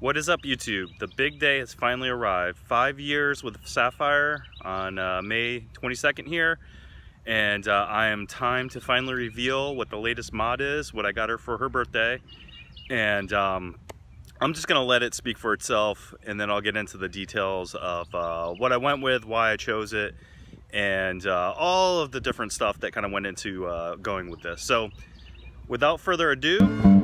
What is up, YouTube? The big day has finally arrived. 5 years with Sapphire on May 22nd here, and I am time to finally reveal what the latest mod is, what I got her for her birthday, and I'm just gonna let it speak for itself, and then I'll get into the details of what I went with, why I chose it, and all of the different stuff that kind of went into going with this. So without further ado,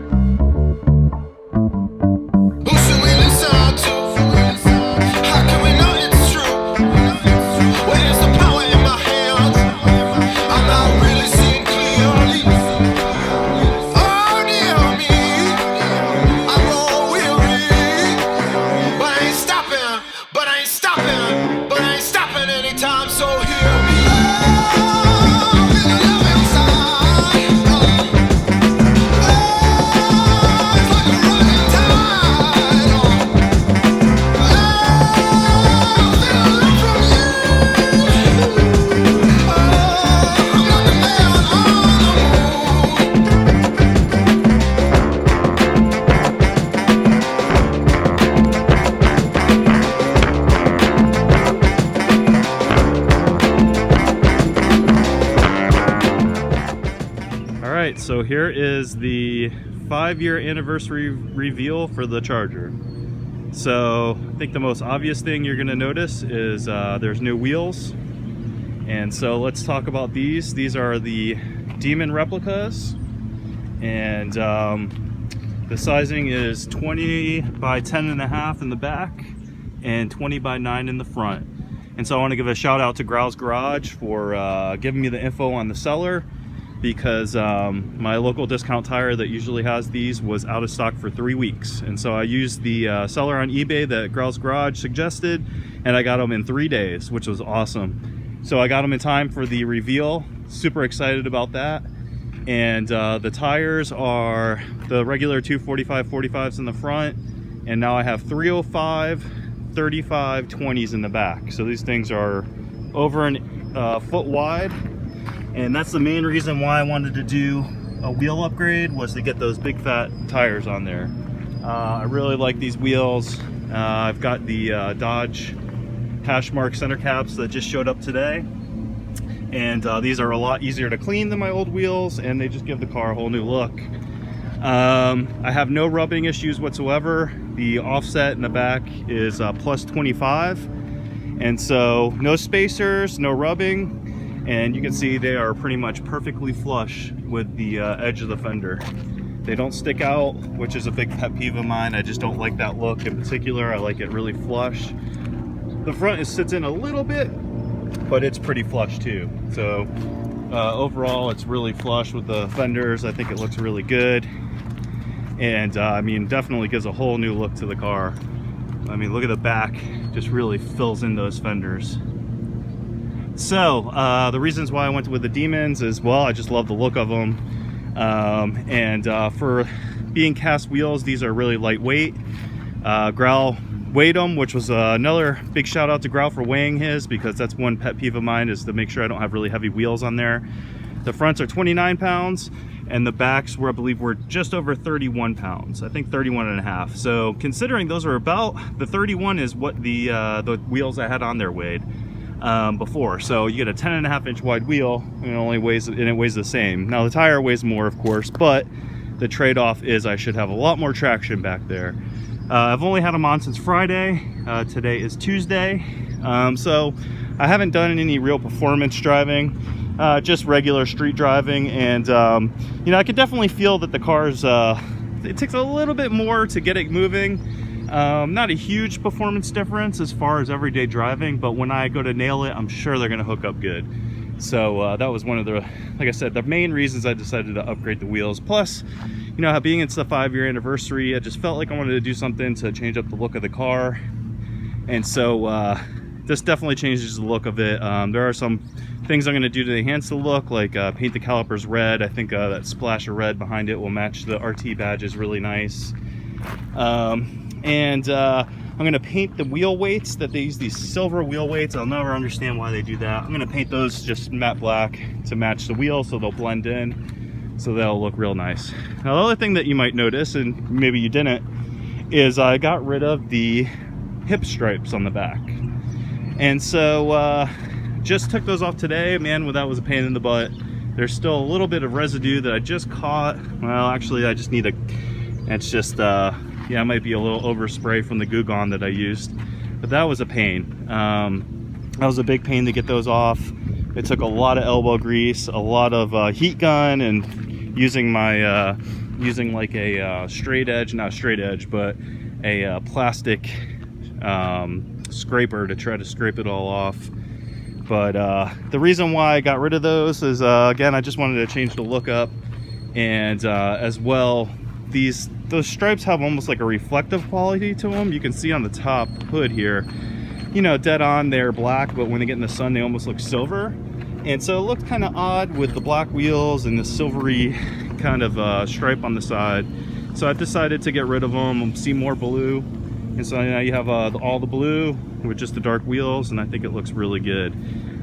so here is the 5-year anniversary reveal for the Charger. So I think the most obvious thing you're going to notice is there's new wheels, and so let's talk about these. These are the Demon replicas, and the sizing is 20 by 10.5 in the back and 20 by 9 in the front. And so I want to give a shout out to Growl's Garage for giving me the info on the seller, because my local discount tire that usually has these was out of stock for 3 weeks. And so I used the seller on eBay that Growl's Garage suggested, and I got them in 3 days, which was awesome. So I got them in time for the reveal. Super excited about that. And the tires are the regular 245/45s in the front, and now I have 305, 35, 20s in the back. So these things are over a foot wide. And that's the main reason why I wanted to do a wheel upgrade, was to get those big fat tires on there. I really like these wheels. I've got the Dodge hash mark center caps that just showed up today. And these are a lot easier to clean than my old wheels, and they just give the car a whole new look. I have no rubbing issues whatsoever. The offset in the back is plus 25. And so no spacers, no rubbing. And you can see they are pretty much perfectly flush with the edge of the fender. They don't stick out, which is a big pet peeve of mine. I just don't like that look in particular. I like it really flush. The front sits in a little bit, but it's pretty flush too. So overall, it's really flush with the fenders. I think it looks really good. And I mean, definitely gives a whole new look to the car. I mean, look at the back, just really fills in those fenders. So the reasons why I went with the Demons is, well, I just love the look of them, and for being cast wheels, these are really lightweight. Growl weighed them, which was another big shout out to Growl for weighing his, because that's one pet peeve of mine, is to make sure I don't have really heavy wheels on there. The fronts are 29 pounds, and the backs were, I believe, were just over 31 pounds. I think 31.5. So considering those are about, the 31 is what the wheels I had on there weighed before. So you get a 10.5 inch wide wheel, and it weighs the same. Now the tire weighs more, of course, but the trade-off is I should have a lot more traction back there. I've only had them on since Friday. Today is Tuesday, so I haven't done any real performance driving, just regular street driving. And you know, I could definitely feel that the car's it takes a little bit more to get it moving. Not a huge performance difference as far as everyday driving, but when I go to nail it, I'm sure they're going to hook up good. So that was one of the, like I said, the main reasons I decided to upgrade the wheels. Plus, you know, being it's the 5-year anniversary, I just felt like I wanted to do something to change up the look of the car. And so this definitely changes the look of it. There are some things I'm going to do to enhance the look, like paint the calipers red. I think that splash of red behind it will match the RT badges really nice. And I'm going to paint the wheel weights, that they use these silver wheel weights. I'll never understand why they do that. I'm going to paint those just matte black to match the wheels, so they'll blend in, so they'll look real nice. Now the other thing that you might notice, and maybe you didn't, is I got rid of the hip stripes on the back. And so just took those off today. Man, well, that was a pain in the butt. There's still a little bit of residue that I just caught. Well, actually, I just need it's just, yeah, it might be a little overspray from the Goo Gone that I used. But that was a pain. That was a big pain to get those off. It took a lot of elbow grease, a lot of heat gun, and using my, using like a straight edge, not straight edge, but a plastic scraper to try to scrape it all off. But the reason why I got rid of those is, again, I just wanted to change the look up. And as well, those stripes have almost like a reflective quality to them. You can see on the top hood here, you know, dead on they're black, but when they get in the sun they almost look silver. And so it looked kind of odd with the black wheels and the silvery kind of stripe on the side. So I decided to get rid of them, see more blue. And so now you have all the blue with just the dark wheels, and I think it looks really good.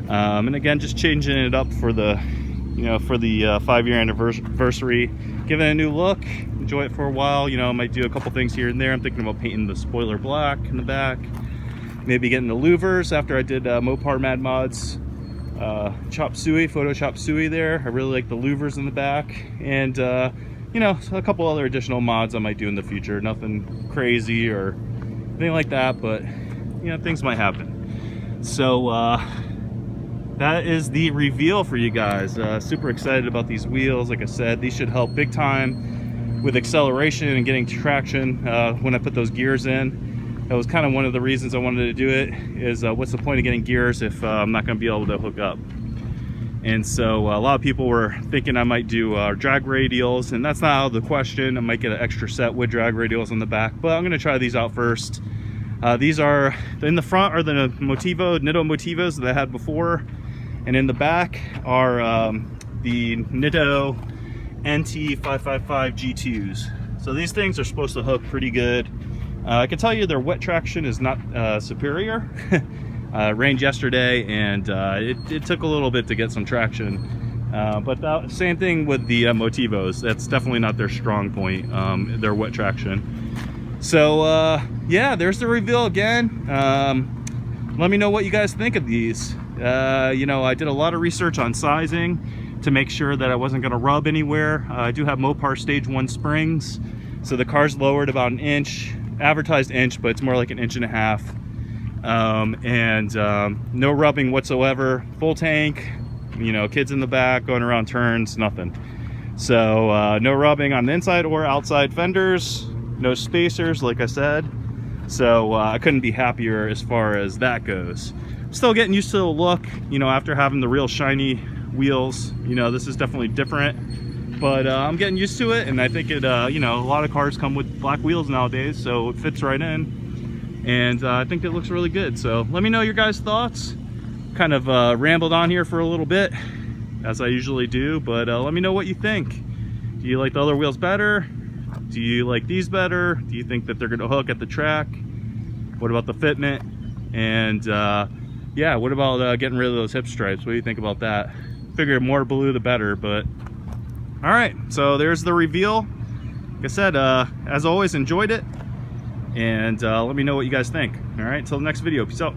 And again, just changing it up for the, you know, for the 5-year anniversary, giving it a new look, enjoy it for a while. You know, I might do a couple things here and there. I'm thinking about painting the spoiler black in the back, maybe getting the louvers after I did MOPAR Mad Mods chop suey, photo chop suey there. I really like the louvers in the back, and you know, a couple other additional mods I might do in the future. Nothing crazy or anything like that, but you know, things might happen. So that is the reveal for you guys. Super excited about these wheels. Like I said, these should help big time with acceleration and getting traction when I put those gears in. That was kind of one of the reasons I wanted to do it, is what's the point of getting gears if I'm not going to be able to hook up. And so a lot of people were thinking I might do drag radials, and that's not out of the question. I might get an extra set with drag radials on the back, but I'm going to try these out first. These are, in the front are the Nitto Motivos that I had before, and in the back are the Nitto NT555 G2s. So these things are supposed to hook pretty good. I can tell you their wet traction is not superior. Rained yesterday, and it took a little bit to get some traction. But same thing with the Motivos. That's definitely not their strong point, their wet traction. So yeah, there's the reveal again. Let me know what you guys think of these. You know, I did a lot of research on sizing to make sure that I wasn't going to rub anywhere. I do have MOPAR Stage 1 springs, so the car's lowered about an inch, advertised inch, but it's more like an inch and a half. No rubbing whatsoever. Full tank, you know, kids in the back going around turns, nothing. So no rubbing on the inside or outside fenders, no spacers, like I said. So I couldn't be happier as far as that goes. Still getting used to the look, you know, after having the real shiny wheels. You know, this is definitely different, but I'm getting used to it, and I think it, you know, a lot of cars come with black wheels nowadays, so it fits right in, and I think it looks really good. So let me know your guys' thoughts. Kind of rambled on here for a little bit, as I usually do, but let me know what you think. Do you like the other wheels better? Do you like these better? Do you think that they're gonna hook at the track? What about the fitment? And yeah, what about getting rid of those hip stripes? What do you think about that? Figure more blue the better, but all right, so there's the reveal. Like I said, as always, enjoyed it, and let me know what you guys think. All right, until the next video, peace out.